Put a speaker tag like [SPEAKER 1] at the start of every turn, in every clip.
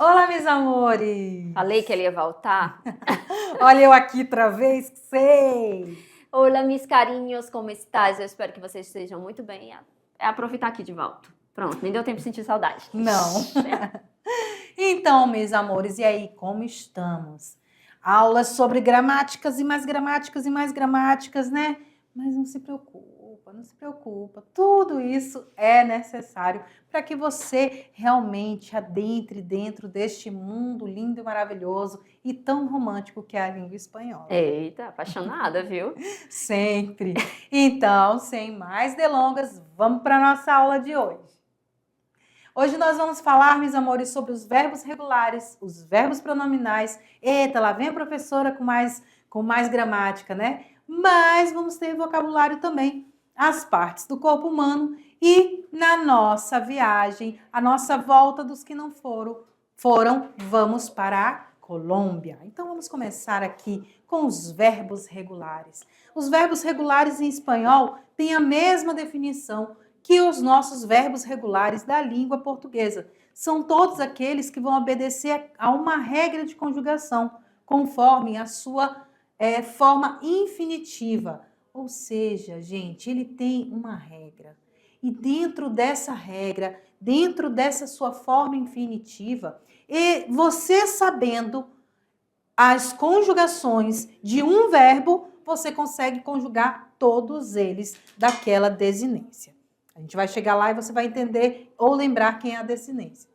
[SPEAKER 1] Olá, meus amores!
[SPEAKER 2] Falei que ele ia voltar.
[SPEAKER 1] Olha eu aqui outra vez, sei!
[SPEAKER 2] Olá, meus carinhos, como estás? Eu espero que vocês estejam muito bem. É aproveitar aqui de volta. Pronto, nem deu tempo de sentir saudade.
[SPEAKER 1] Não. Então, meus amores, e aí, como estamos? Aulas sobre gramáticas e mais gramáticas e mais gramáticas, né? Mas não se preocupa, não se preocupa. Tudo isso é necessário para que você realmente adentre dentro deste mundo lindo e maravilhoso e tão romântico que é a língua espanhola.
[SPEAKER 2] Eita, apaixonada, viu?
[SPEAKER 1] Sempre. Então, sem mais delongas, vamos para a nossa aula de hoje. Hoje nós vamos falar, meus amores, sobre os verbos regulares, os verbos pronominais. Eita, lá vem a professora com mais gramática, né? Mas vamos ter vocabulário também, as partes do corpo humano e na nossa viagem, a nossa volta dos que não foram, vamos para a Colômbia. Então vamos começar aqui com os verbos regulares. Os verbos regulares em espanhol têm a mesma definição que os nossos verbos regulares da língua portuguesa. São todos aqueles que vão obedecer a uma regra de conjugação, conforme a sua forma infinitiva. Ou seja, gente, ele tem uma regra. E dentro dessa regra, dentro dessa sua forma infinitiva, e você sabendo as conjugações de um verbo, você consegue conjugar todos eles daquela desinência. A gente vai chegar lá e você vai entender ou lembrar quem é a desinência.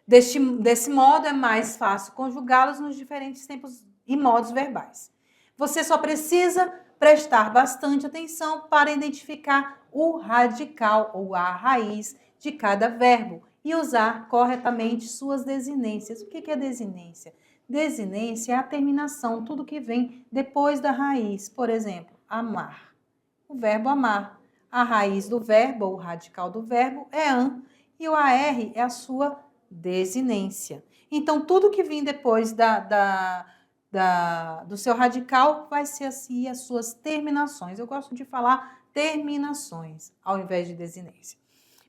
[SPEAKER 1] Desse modo, é mais fácil conjugá-los nos diferentes tempos e modos verbais. Você só precisa prestar bastante atenção para identificar o radical ou a raiz de cada verbo e usar corretamente suas desinências. O que é desinência? Desinência é a terminação, tudo que vem depois da raiz. Por exemplo, amar. O verbo amar. A raiz do verbo, ou o radical do verbo, é an, e o AR é a sua desinência. Então, tudo que vem depois do seu radical vai ser assim as suas terminações. Eu gosto de falar terminações, ao invés de desinência.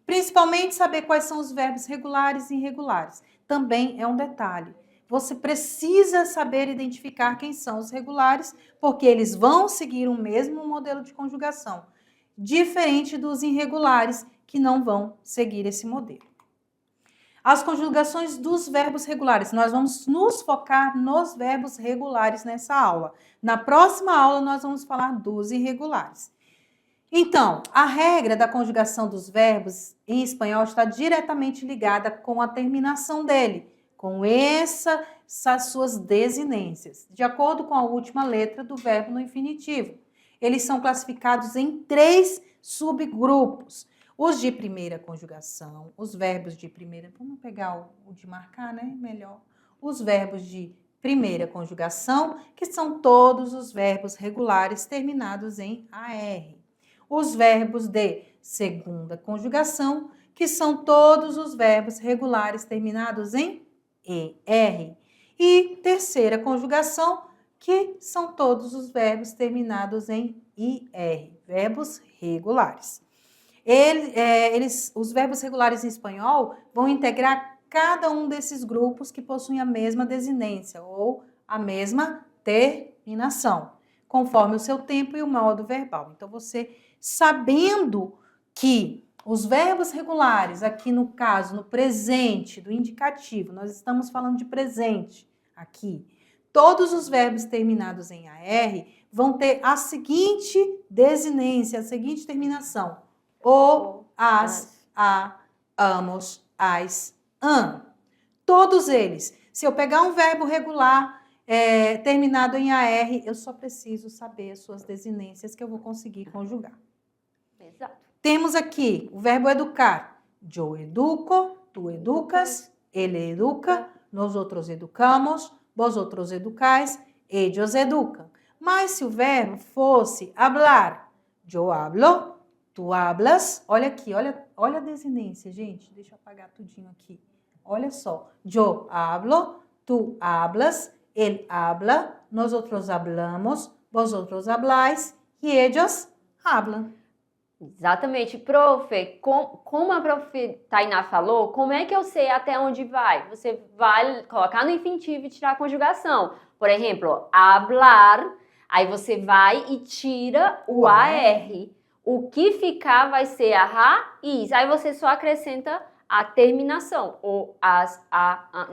[SPEAKER 1] Principalmente saber quais são os verbos regulares e irregulares. Também é um detalhe. Você precisa saber identificar quem são os regulares, porque eles vão seguir o mesmo modelo de conjugação, diferente dos irregulares, que não vão seguir esse modelo. As conjugações dos verbos regulares. Nós vamos nos focar nos verbos regulares nessa aula. Na próxima aula, nós vamos falar dos irregulares. Então, a regra da conjugação dos verbos em espanhol está diretamente ligada com a terminação dele, com essas suas desinências, de acordo com a última letra do verbo no infinitivo. Eles são classificados em 3 subgrupos. Os de primeira conjugação, os verbos de primeira... Vamos pegar o de marcar, né? Melhor. Os verbos de primeira conjugação, que são todos os verbos regulares terminados em AR. Os verbos de segunda conjugação, que são todos os verbos regulares terminados em ER. E terceira conjugação, que são todos os verbos terminados em IR, verbos regulares. Os verbos regulares em espanhol vão integrar cada um desses grupos que possuem a mesma desinência ou a mesma terminação, conforme o seu tempo e o modo verbal. Então, você sabendo que os verbos regulares, aqui no caso, no presente, do indicativo, nós estamos falando de presente aqui, todos os verbos terminados em AR vão ter a seguinte desinência, a seguinte terminação: o, as, a, amos, as, an. Todos eles. Se eu pegar um verbo regular terminado em AR, eu só preciso saber as suas desinências que eu vou conseguir conjugar.
[SPEAKER 2] Exato.
[SPEAKER 1] Temos aqui o verbo educar. Eu educo, tu educas, ele educa, nosotros educamos, vosotros educais, ellos educam. Mas se o verbo fosse hablar, eu hablo, tu hablas, olha aqui, olha a desinência, gente, deixa eu apagar tudinho aqui. Olha só, eu hablo, tu hablas, ele habla, nosotros hablamos, vosotros hablais e ellos hablan.
[SPEAKER 2] Exatamente, prof, como a prof. Tainá falou, como é que eu sei até onde vai? Você vai colocar no infinitivo e tirar a conjugação. Por exemplo, hablar, aí você vai e tira o AR. O que ficar vai ser a raiz. Aí você só acrescenta a terminação, ou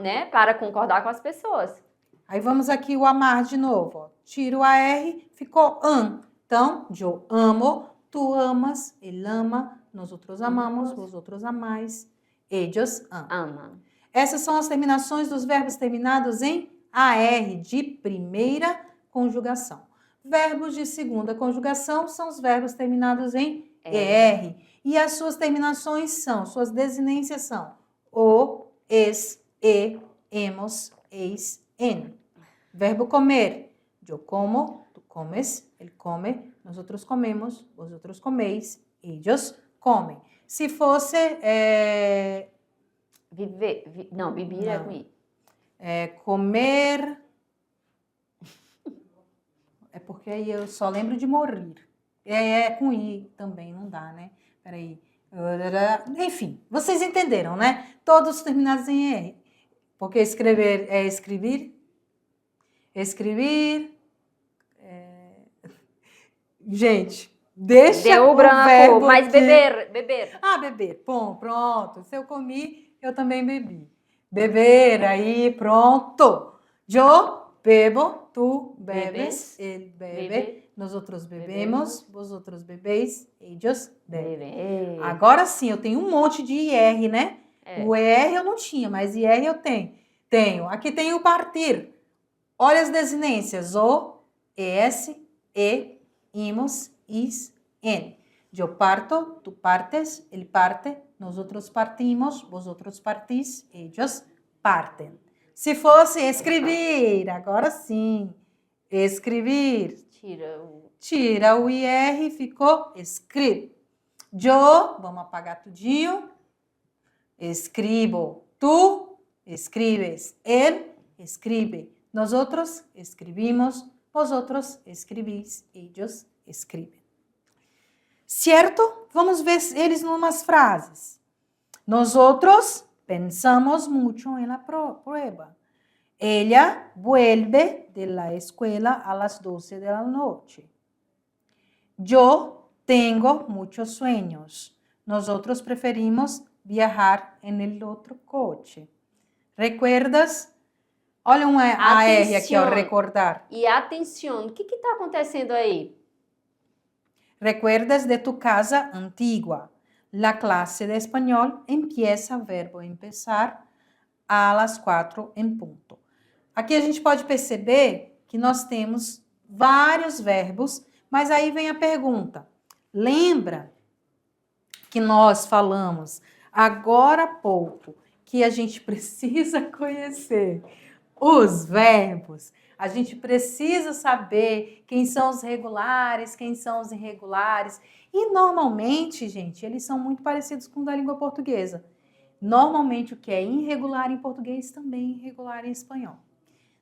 [SPEAKER 2] né, para concordar com as pessoas.
[SPEAKER 1] Aí vamos aqui o amar de novo. Ó. Tira o AR, ficou am. Então, eu amo, tu amas, ele ama, nós outros amamos, vós outros amais, ellos amam. Essas são as terminações dos verbos terminados em AR, de primeira conjugação. Verbos de segunda conjugação são os verbos terminados em ER. E as suas terminações são, suas desinências são o, es, e, hemos, eis, en. Verbo comer, eu como, tu comes, ele come, nós outros comemos, vós outros comeis, ellos comem. Se fosse
[SPEAKER 2] vivir é comer.
[SPEAKER 1] Comer, é porque aí eu só lembro de morrer. É com i também, não dá, né? Peraí. Enfim, vocês entenderam, né? Todos terminados em R. Porque escrever é escrever. Escrever. Gente, deixa
[SPEAKER 2] o
[SPEAKER 1] verbo
[SPEAKER 2] mas
[SPEAKER 1] aqui.
[SPEAKER 2] beber.
[SPEAKER 1] Ah, beber. Bom, pronto. Se eu comi, eu também bebi. Beber, aí, pronto. Eu bebo, tu bebes, ele bebe, nós outros bebemos, vós outros bebeis, ellos bebem. Agora sim, eu tenho um monte de IR, né? O ER eu não tinha, mas IR eu tenho. Aqui tem o partir. Olha as desinências. O, ES, E, imos, is, en. Eu parto, tu partes, ele parte, nós outros partimos, vós outros partís, ellos partem. Se fosse escrever, agora sim. Escrever. Tira o IR, ficou escribe. Eu, vamos apagar tudinho. Escribo. Tu escribes. Ele escribe. Nós outros escrevimos. Vosotros escrevis. Ellos escrevem. Certo? Vamos ver eles numas frases. Nós outros pensamos mucho en la prueba. Ella vuelve de la escuela a las 12 de la noche. Yo tengo muchos sueños. Nosotros preferimos viajar en el otro coche. ¿Recuerdas? Olha um AR aqui, ó, recordar.
[SPEAKER 2] E atenção, o que está acontecendo aí?
[SPEAKER 1] ¿Recuerdas de tu casa antigua? La clase de español empieza verbo empezar a las 4 en punto. Aqui a gente pode perceber que nós temos vários verbos, mas aí vem a pergunta. Lembra que nós falamos agora há pouco que a gente precisa conhecer os verbos? A gente precisa saber quem são os regulares, quem são os irregulares. E normalmente, gente, eles são muito parecidos com o da língua portuguesa. Normalmente o que é irregular em português também é irregular em espanhol.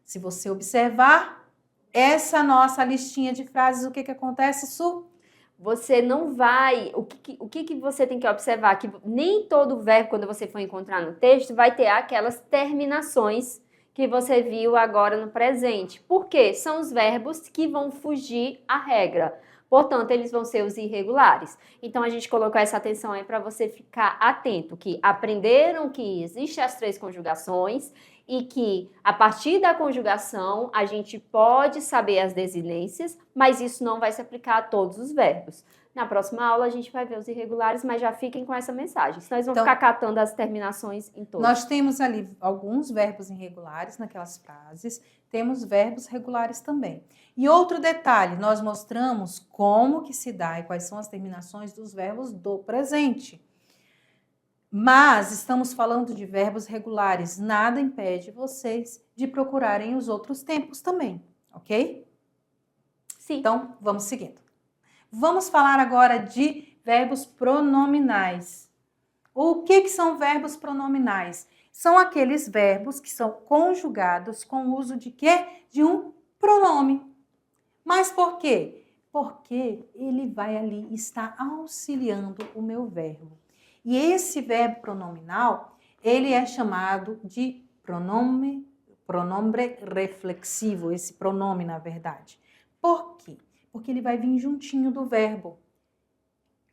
[SPEAKER 1] Se você observar essa nossa listinha de frases, o que acontece, Su?
[SPEAKER 2] Você não vai... O que você tem que observar? Que nem todo verbo, quando você for encontrar no texto, vai ter aquelas terminações que você viu agora no presente. Por quê? São os verbos que vão fugir à regra. Portanto, eles vão ser os irregulares. Então, a gente colocou essa atenção aí para você ficar atento, que aprenderam que existem as 3 conjugações e que, a partir da conjugação, a gente pode saber as desinências, mas isso não vai se aplicar a todos os verbos. Na próxima aula, a gente vai ver os irregulares, mas já fiquem com essa mensagem, senão eles vão ficar catando as terminações em todos.
[SPEAKER 1] Nós temos ali alguns verbos irregulares naquelas frases, temos verbos regulares também. E outro detalhe, nós mostramos como que se dá e quais são as terminações dos verbos do presente. Mas estamos falando de verbos regulares, nada impede vocês de procurarem os outros tempos também, ok?
[SPEAKER 2] Sim.
[SPEAKER 1] Então, vamos seguindo. Vamos falar agora de verbos pronominais. O que são verbos pronominais? São aqueles verbos que são conjugados com o uso de quê? De um pronome. Mas por quê? Porque ele vai ali estar auxiliando o meu verbo. E esse verbo pronominal, ele é chamado de pronome reflexivo, esse pronome, na verdade. Por quê? Porque ele vai vir juntinho do verbo.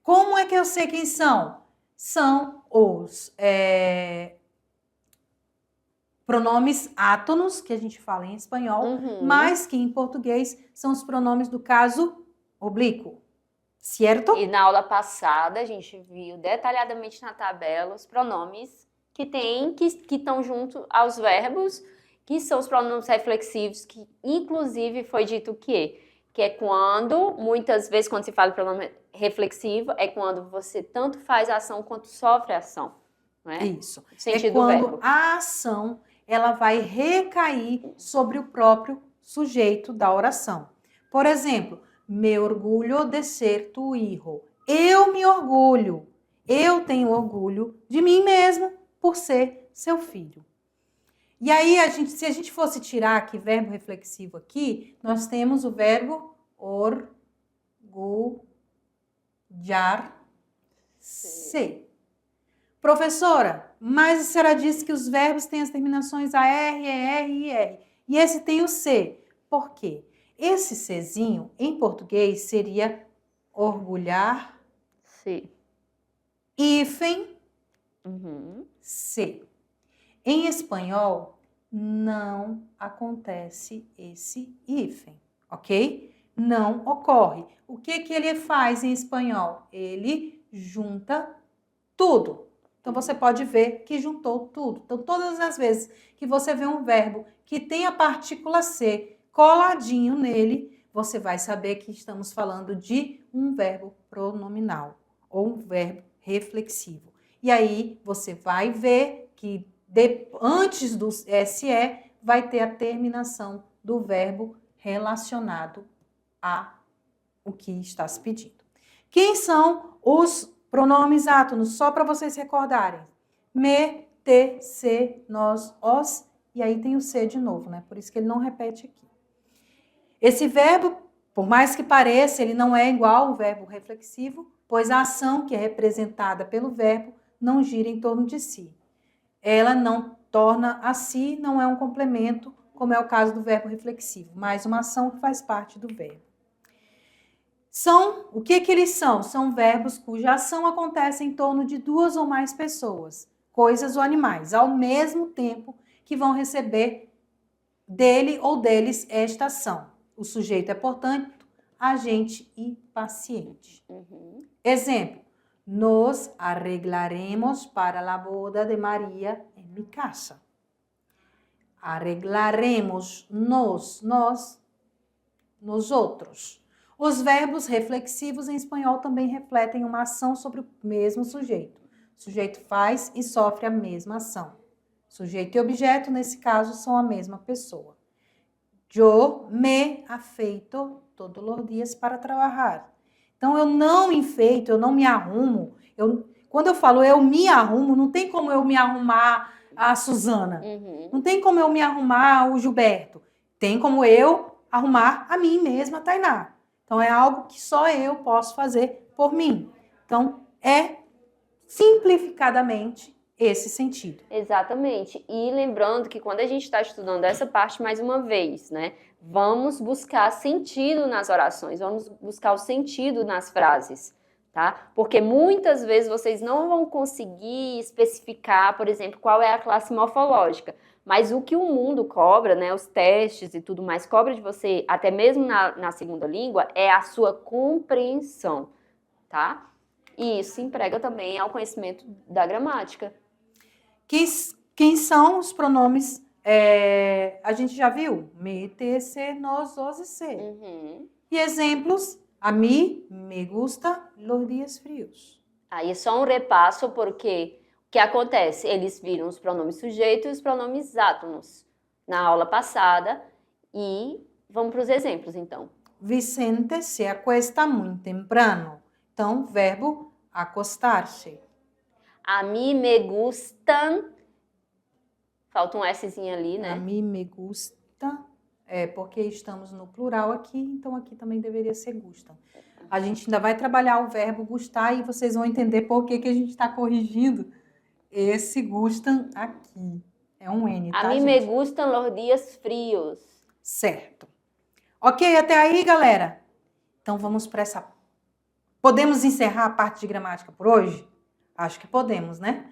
[SPEAKER 1] Como é que eu sei quem são? São os pronomes átonos, que a gente fala em espanhol, mas que em português são os pronomes do caso oblíquo. Certo?
[SPEAKER 2] E na aula passada a gente viu detalhadamente na tabela os pronomes que estão junto aos verbos, que são os pronomes reflexivos, que inclusive foi dito que é quando, muitas vezes quando se fala de pronome reflexivo, é quando você tanto faz a ação quanto sofre a ação. Não é?
[SPEAKER 1] Isso.
[SPEAKER 2] Sentido
[SPEAKER 1] é quando
[SPEAKER 2] do verbo.
[SPEAKER 1] a ação ela vai recair sobre o próprio sujeito da oração. Por exemplo, me orgulho de ser tu hijo. Eu me orgulho. Eu tenho orgulho de mim mesmo por ser seu filho. E aí, se a gente fosse tirar aqui verbo reflexivo aqui, nós temos o verbo orgulhar-se. Professora, mas a senhora disse que os verbos têm as terminações AR, ER e IR. E esse tem o C. Por quê? Esse Czinho, em português, seria orgulhar-se. Hífen, C. Em espanhol, não acontece esse hífen, ok? Não ocorre. O que ele faz em espanhol? Ele junta tudo. Então, você pode ver que juntou tudo. Então, todas as vezes que você vê um verbo que tem a partícula C coladinho nele, você vai saber que estamos falando de um verbo pronominal ou um verbo reflexivo. E aí, você vai ver que antes do SE vai ter a terminação do verbo relacionado a o que está se pedindo. Quem são os pronomes átonos? Só para vocês recordarem. Me, te, se, nós, os, e aí tem o C de novo, né? Por isso que ele não repete aqui. Esse verbo, por mais que pareça, ele não é igual ao verbo reflexivo, pois a ação que é representada pelo verbo não gira em torno de si. Ela não torna a si, não é um complemento, como é o caso do verbo reflexivo, mas uma ação que faz parte do verbo. O que eles são? São verbos cuja ação acontece em torno de duas ou mais pessoas, coisas ou animais, ao mesmo tempo que vão receber dele ou deles esta ação. O sujeito é, portanto, agente e paciente. Exemplo. Nos arreglaremos para la boda de María en mi casa. Arreglaremos, nós, nosotros. Os verbos reflexivos em espanhol também refletem uma ação sobre o mesmo sujeito. O sujeito faz e sofre a mesma ação. Sujeito e objeto, nesse caso, são a mesma pessoa. Yo me afeito todos os dias para trabalhar. Então, eu não enfeito, eu não me arrumo. Quando eu falo eu me arrumo, não tem como eu me arrumar a Suzana. Não tem como eu me arrumar o Gilberto. Tem como eu arrumar a mim mesma, a Tainá. Então, é algo que só eu posso fazer por mim. Então, é simplificadamente esse sentido.
[SPEAKER 2] Exatamente. E lembrando que quando a gente está estudando essa parte mais uma vez, né? Vamos buscar sentido nas orações, vamos buscar o sentido nas frases, tá? Porque muitas vezes vocês não vão conseguir especificar, por exemplo, qual é a classe morfológica. Mas o que o mundo cobra, né? Os testes e tudo mais, cobra de você, até mesmo na segunda língua, é a sua compreensão, tá? E isso se emprega também ao conhecimento da gramática.
[SPEAKER 1] Quem são os pronomes? A gente já viu? Me, te, se, nós, os e se. E exemplos? A mí me gusta los días frios.
[SPEAKER 2] Aí é só um repasso, porque o que acontece? Eles viram os pronomes sujeitos e os pronomes átonos na aula passada. E vamos para os exemplos, então.
[SPEAKER 1] Vicente se acuesta muito temprano. Então, verbo acostar-se.
[SPEAKER 2] A mí me gustan. Falta um Szinho ali, né?
[SPEAKER 1] A mí me gusta É, porque estamos no plural aqui, então aqui também deveria ser gustam. A gente ainda vai trabalhar o verbo gustar e vocês vão entender por que que a gente está corrigindo esse gustam aqui. É um N,
[SPEAKER 2] A
[SPEAKER 1] tá,
[SPEAKER 2] mim me
[SPEAKER 1] gente?
[SPEAKER 2] gustam los dias frios.
[SPEAKER 1] Certo. Ok, até aí, galera? Então vamos para essa. Podemos encerrar a parte de gramática por hoje? Acho que podemos, né?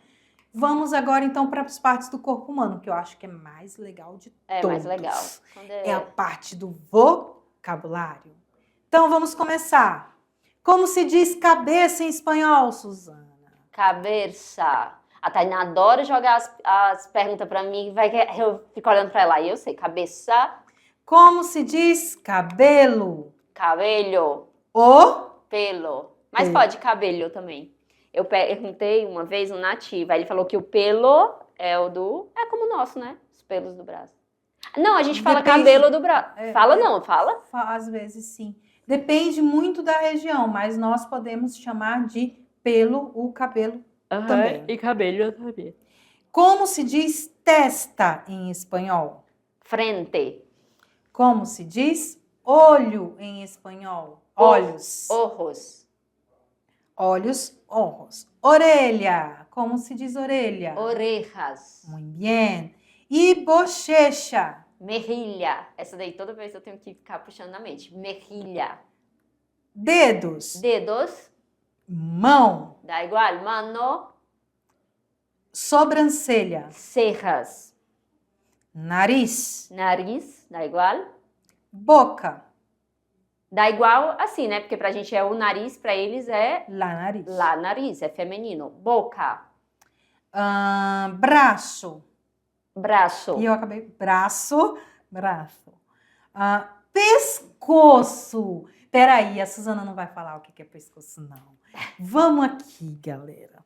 [SPEAKER 1] Vamos agora então para as partes do corpo humano, que eu acho que é mais legal de
[SPEAKER 2] É
[SPEAKER 1] todos.
[SPEAKER 2] mais legal. Quando
[SPEAKER 1] É a parte do vocabulário. Então vamos começar. Como se diz cabeça em espanhol, Suzana?
[SPEAKER 2] Cabeça. A Tainá adora jogar as perguntas pra mim, eu fico olhando pra ela e eu sei. Cabeça,
[SPEAKER 1] Como se diz cabelo?
[SPEAKER 2] cabelo,
[SPEAKER 1] O
[SPEAKER 2] pelo. Mas
[SPEAKER 1] Pelo.
[SPEAKER 2] pode cabelo também. Eu perguntei uma vez um nativo, aí ele falou que o pelo é o do... É como o nosso, né? Os pelos do braço. Não, a gente fala
[SPEAKER 1] Depende.
[SPEAKER 2] cabelo do braço. Fala não, fala.
[SPEAKER 1] Às vezes sim. Depende muito da região, mas nós podemos chamar de pelo o cabelo também.
[SPEAKER 2] E cabelo também.
[SPEAKER 1] Como se diz testa em espanhol?
[SPEAKER 2] Frente,
[SPEAKER 1] Como se diz olho em espanhol? Olhos.
[SPEAKER 2] ojos,
[SPEAKER 1] Olhos, ojos. Orelha. Como se diz orelha?
[SPEAKER 2] orejas,
[SPEAKER 1] Muito bem. E bochecha.
[SPEAKER 2] mejilha. Essa daí toda vez eu tenho que ficar puxando na mente. Mejilha.
[SPEAKER 1] Dedos.
[SPEAKER 2] Dedos,
[SPEAKER 1] Mão.
[SPEAKER 2] dá igual. Mano,
[SPEAKER 1] Sobrancelha.
[SPEAKER 2] cejas,
[SPEAKER 1] Nariz.
[SPEAKER 2] nariz, dá igual.
[SPEAKER 1] Boca.
[SPEAKER 2] Dá igual assim, né? Porque pra gente é o nariz, pra eles é
[SPEAKER 1] Lá, nariz.
[SPEAKER 2] lá nariz, é feminino. Boca,
[SPEAKER 1] Braço.
[SPEAKER 2] braço,
[SPEAKER 1] E eu acabei. Braço. Pescoço. Peraí, a Suzana não vai falar o que é pescoço, não. Vamos aqui, galera.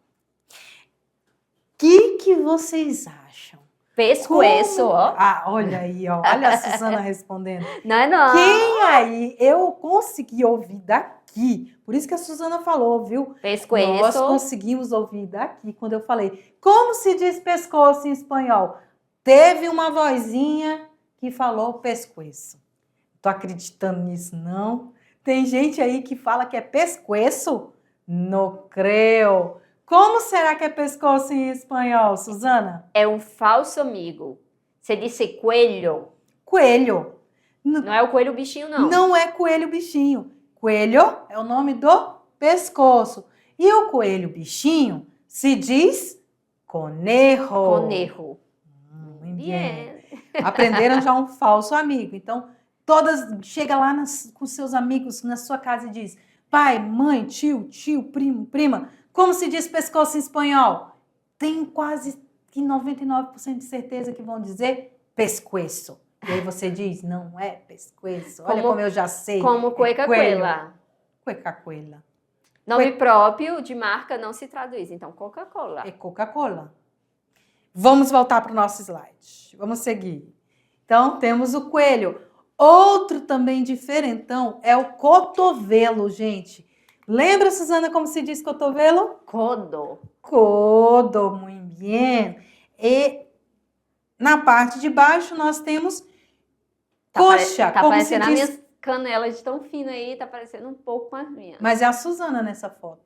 [SPEAKER 1] O que vocês acham?
[SPEAKER 2] pescoço, ó.
[SPEAKER 1] Ah, olha aí, ó. Olha a Suzana respondendo.
[SPEAKER 2] Não é não.
[SPEAKER 1] Quem aí eu consegui ouvir daqui? Por isso que a Suzana falou, viu? Nós
[SPEAKER 2] Pescoço,
[SPEAKER 1] conseguimos ouvir daqui quando eu falei. Como se diz pescoço em espanhol? Teve uma vozinha que falou pescoço. Tô acreditando nisso, não? Tem gente aí que fala que é pescoço? Não creio. Como será que é pescoço em espanhol, Suzana?
[SPEAKER 2] é um falso amigo. Você disse coelho.
[SPEAKER 1] Coelho.
[SPEAKER 2] Não é o coelho bichinho, não.
[SPEAKER 1] Não é coelho bichinho. Coelho é o nome do pescoço. E o coelho bichinho se diz conejo.
[SPEAKER 2] Conejo.
[SPEAKER 1] Muito bem.
[SPEAKER 2] Bien.
[SPEAKER 1] Aprenderam já um falso amigo. Então, chega lá com seus amigos na sua casa e diz: pai, mãe, tio, primo, prima, como se diz pescoço em espanhol? Tenho quase que 99% de certeza que vão dizer pescoço. E aí você diz: não é pescoço. Olha como eu já sei.
[SPEAKER 2] Como cueca-coela.
[SPEAKER 1] Cueca-coela.
[SPEAKER 2] Nome próprio de marca não se traduz. Então, Coca-Cola.
[SPEAKER 1] É Coca-Cola. Vamos voltar para o nosso slide. Vamos seguir. Então, temos o coelho. Outro também diferentão é o cotovelo, gente. Lembra, Suzana, como se diz cotovelo?
[SPEAKER 2] Codo.
[SPEAKER 1] Codo, muito bem. E na parte de baixo nós temos coxa.
[SPEAKER 2] Tá
[SPEAKER 1] como
[SPEAKER 2] parecendo
[SPEAKER 1] se
[SPEAKER 2] as
[SPEAKER 1] diz...
[SPEAKER 2] minhas canelas de tão fina aí, tá parecendo um pouco com as minhas.
[SPEAKER 1] Mas é a Suzana nessa foto.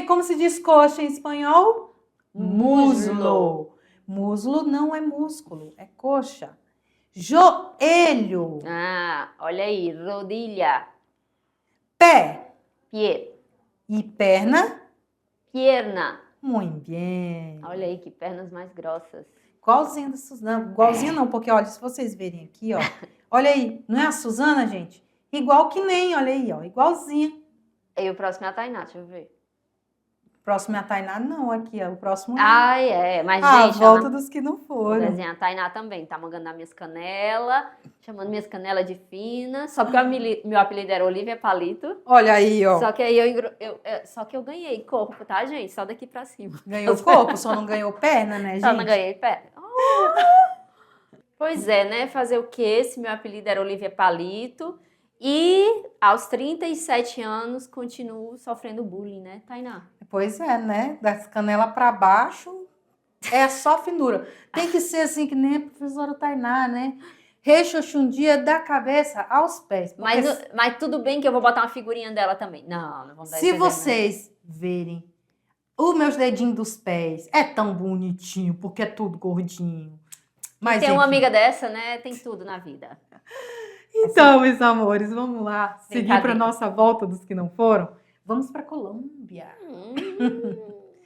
[SPEAKER 1] Como se diz coxa em espanhol? Muslo. Muslo não é músculo, é coxa. Joelho.
[SPEAKER 2] Ah, olha aí, rodilha.
[SPEAKER 1] Pé.
[SPEAKER 2] Pie.
[SPEAKER 1] E perna?
[SPEAKER 2] Pierna.
[SPEAKER 1] Muito bem.
[SPEAKER 2] Olha aí que pernas mais grossas.
[SPEAKER 1] Igualzinha da Suzana. Igualzinha não, porque olha, se vocês verem aqui, ó. Olha aí, não é a Suzana, gente? Igual que nem, olha aí, ó. Igualzinha.
[SPEAKER 2] E o próximo é a Tainá, deixa eu ver.
[SPEAKER 1] Próximo é a Tainá, não, aqui, ó. O próximo é
[SPEAKER 2] Ai, é. Mas,
[SPEAKER 1] a
[SPEAKER 2] gente,
[SPEAKER 1] volta dos que não
[SPEAKER 2] vou
[SPEAKER 1] foram.
[SPEAKER 2] desenhar a Tainá também. Tá mangando nas minhas canelas, chamando minhas canelas de fina. Só porque meu apelido era Olivia Palito.
[SPEAKER 1] Olha aí, ó.
[SPEAKER 2] Só que aí só que eu ganhei corpo, tá, gente? Só daqui pra cima.
[SPEAKER 1] Ganhou corpo, só não ganhou perna, né, gente?
[SPEAKER 2] Só não ganhei pé. Pois é, né? Fazer o quê? Se meu apelido era Olivia Palito. E aos 37 anos continuo sofrendo bullying, né, Tainá?
[SPEAKER 1] Pois é, né? Das canelas pra baixo é só finura. Tem que ser assim, que nem a professora Tainá, né? Rexoxundia da cabeça aos pés. Porque
[SPEAKER 2] Mas tudo bem que eu vou botar uma figurinha dela também. Não vamos dar esse
[SPEAKER 1] se
[SPEAKER 2] exemplo, né?
[SPEAKER 1] vocês verem os meus dedinhos dos pés, é tão bonitinho, porque é tudo gordinho.
[SPEAKER 2] E ter uma amiga dessa, né? Tem tudo na vida.
[SPEAKER 1] Então, meus amores, vamos lá seguir para
[SPEAKER 2] Brincadeira.
[SPEAKER 1] nossa volta dos que não foram. Vamos para Colômbia.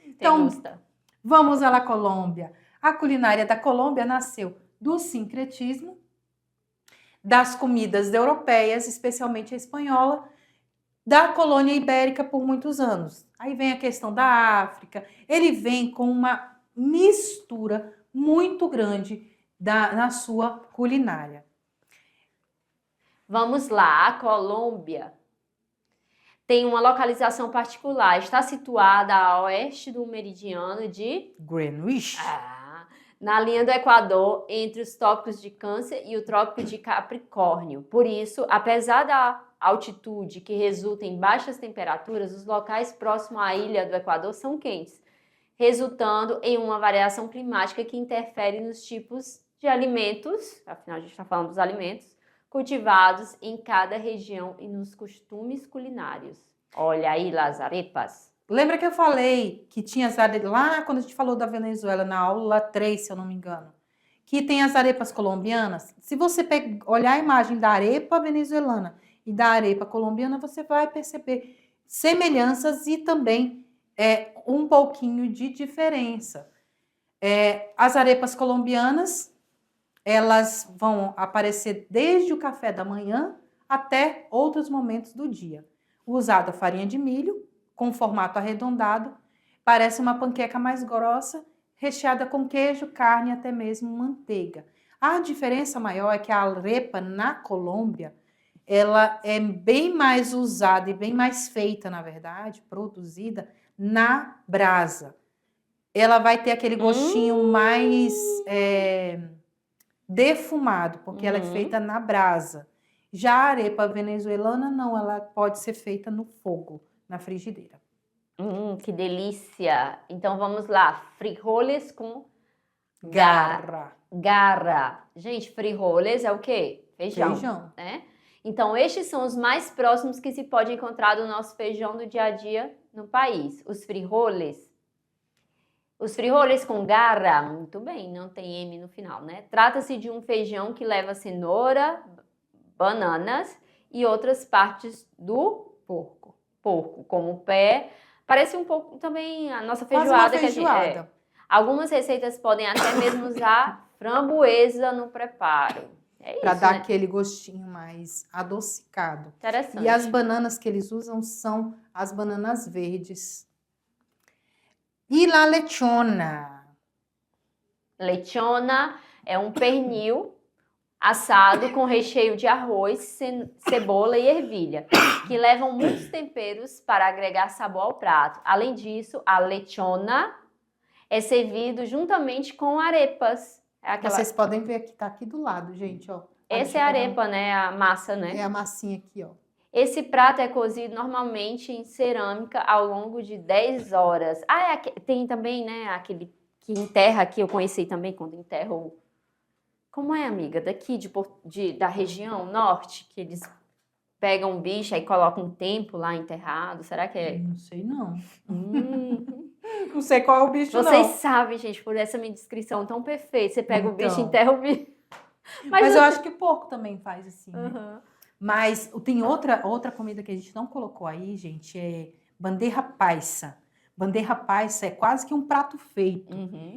[SPEAKER 2] Então,
[SPEAKER 1] Então,
[SPEAKER 2] gusta.
[SPEAKER 1] vamos à Colômbia. A culinária da Colômbia nasceu do sincretismo das comidas europeias, especialmente a espanhola, da colônia ibérica por muitos anos. Aí vem a questão da África. Ele vem com uma mistura muito grande na sua culinária.
[SPEAKER 2] Vamos lá, a Colômbia tem uma localização particular. Está situada a oeste do meridiano de
[SPEAKER 1] Greenwich.
[SPEAKER 2] na linha do Equador, entre os trópicos de Câncer e o trópico de Capricórnio. Por isso, apesar da altitude que resulta em baixas temperaturas, os locais próximos à ilha do Equador são quentes, resultando em uma variação climática que interfere nos tipos de alimentos, afinal a gente está falando dos alimentos, cultivados em cada região e nos costumes culinários. Olha aí, as arepas.
[SPEAKER 1] Lembra que eu falei que tinha as arepas, lá quando a gente falou da Venezuela, na aula 3, se eu não me engano, que tem as arepas colombianas? Se você olhar a imagem da arepa venezuelana e da arepa colombiana, você vai perceber semelhanças e também um pouquinho de diferença. As arepas colombianas, elas vão aparecer desde o café da manhã até outros momentos do dia. Usada farinha de milho, com formato arredondado, parece uma panqueca mais grossa, recheada com queijo, carne e até mesmo manteiga. A diferença maior é que a arepa na Colômbia, ela é bem mais usada e bem mais feita, na verdade, produzida na brasa. Ela vai ter aquele gostinho mais defumado, porque ela é feita na brasa. Já a arepa venezuelana, não, ela pode ser feita no fogo, na frigideira.
[SPEAKER 2] Que delícia! Então vamos lá, frijoles com
[SPEAKER 1] Garra.
[SPEAKER 2] Gente, frijoles é o quê? Feijão. Né? Então estes são os mais próximos que se pode encontrar do nosso feijão do dia a dia no país. Os frijoles com garra, muito bem, não tem M no final, né? Trata-se de um feijão que leva cenoura, bananas e outras partes do porco, como o pé. Parece um pouco também a nossa feijoada. Algumas receitas podem até mesmo usar framboesa no preparo.
[SPEAKER 1] Para dar aquele gostinho mais adocicado.
[SPEAKER 2] Interessante.
[SPEAKER 1] E as bananas que eles usam são as bananas verdes. E la lechona.
[SPEAKER 2] Lechona é um pernil assado com recheio de arroz, cebola e ervilha, que levam muitos temperos para agregar sabor ao prato. Além disso, a lechona é servido juntamente com arepas.
[SPEAKER 1] Vocês podem ver que tá aqui do lado, gente, ó.
[SPEAKER 2] Essa é a arepa, né? A massa, né?
[SPEAKER 1] É a massinha aqui, ó.
[SPEAKER 2] Esse prato é cozido normalmente em cerâmica ao longo de 10 horas. Tem também, né, aquele que enterra aqui, eu conheci também quando enterrou. Como é, amiga? Daqui da região norte, que eles pegam um bicho e colocam um tempo lá enterrado. Será que é?
[SPEAKER 1] Não sei, não. Não sei qual é o bicho,
[SPEAKER 2] Vocês sabem, gente, por essa minha descrição tão perfeita. Você pega o bicho e enterra o bicho.
[SPEAKER 1] Mas eu acho que o porco também faz assim, né? Mas tem outra comida que a gente não colocou aí, gente, é bandeja paisa. Bandeja paisa é quase que um prato feito.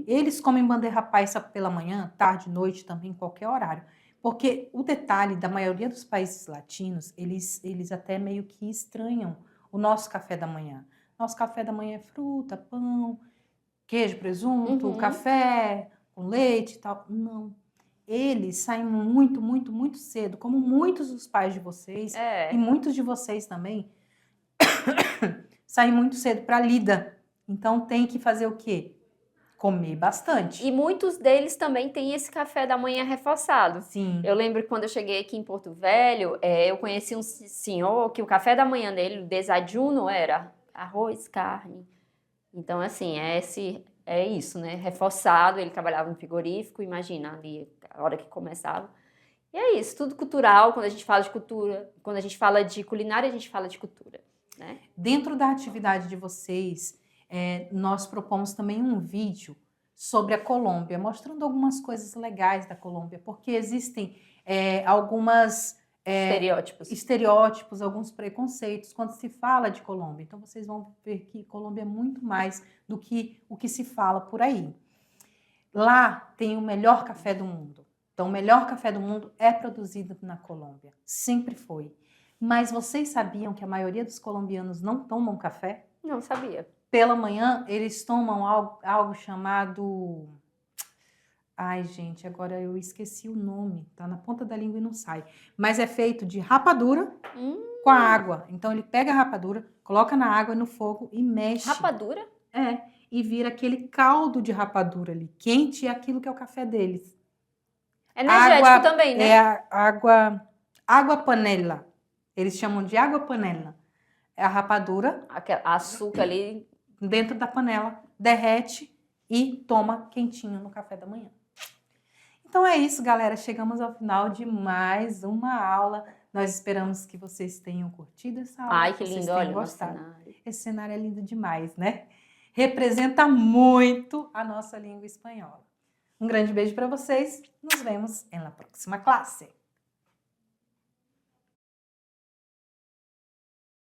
[SPEAKER 1] Eles comem bandeja paisa pela manhã, tarde, noite, também, em qualquer horário. Porque o detalhe da maioria dos países latinos, eles até meio que estranham o nosso café da manhã. Nosso café da manhã é fruta, pão, queijo, presunto, café, com leite e tal. Não. Eles saem muito, muito, muito cedo, como muitos dos pais de vocês, e muitos de vocês também, saem muito cedo para a lida. Então tem que fazer o quê? Comer bastante.
[SPEAKER 2] E muitos deles também têm esse café da manhã reforçado.
[SPEAKER 1] Sim.
[SPEAKER 2] Eu lembro que quando eu cheguei aqui em Porto Velho, eu conheci um senhor que o café da manhã dele, o desajuno, era arroz, carne. Então, assim, é isso, né? Reforçado, ele trabalhava no frigorífico, imagina ali a hora que começava. E é isso, tudo cultural. Quando a gente fala de cultura, quando a gente fala de culinária, a gente fala de cultura, né?
[SPEAKER 1] Dentro da atividade de vocês, nós propomos também um vídeo sobre a Colômbia, mostrando algumas coisas legais da Colômbia, porque existem algumas estereótipos, alguns preconceitos quando se fala de Colômbia. Então vocês vão ver que Colômbia é muito mais do que o que se fala por aí. Lá tem o melhor café do mundo. Então o melhor café do mundo é produzido na Colômbia, sempre foi. Mas vocês sabiam que a maioria dos colombianos não tomam café?
[SPEAKER 2] Não sabia.
[SPEAKER 1] Pela manhã, eles tomam algo chamado... Ai, gente, agora eu esqueci o nome. Tá na ponta da língua e não sai. Mas é feito de rapadura com a água. Então, ele pega a rapadura, coloca na água e no fogo e mexe.
[SPEAKER 2] Rapadura?
[SPEAKER 1] E vira aquele caldo de rapadura ali, quente, e aquilo que é o café deles.
[SPEAKER 2] É energético também, né?
[SPEAKER 1] É água panela. Eles chamam de água panela. É a rapadura.
[SPEAKER 2] Açúcar ali.
[SPEAKER 1] Dentro da panela, derrete e toma quentinho no café da manhã. Então é isso, galera. Chegamos ao final de mais uma aula. Nós esperamos que vocês tenham curtido essa aula.
[SPEAKER 2] Ai, que lindo, olha o
[SPEAKER 1] cenário. Esse cenário é lindo demais, né? Representa muito a nossa língua espanhola. Um grande beijo para vocês. Nos vemos na próxima classe.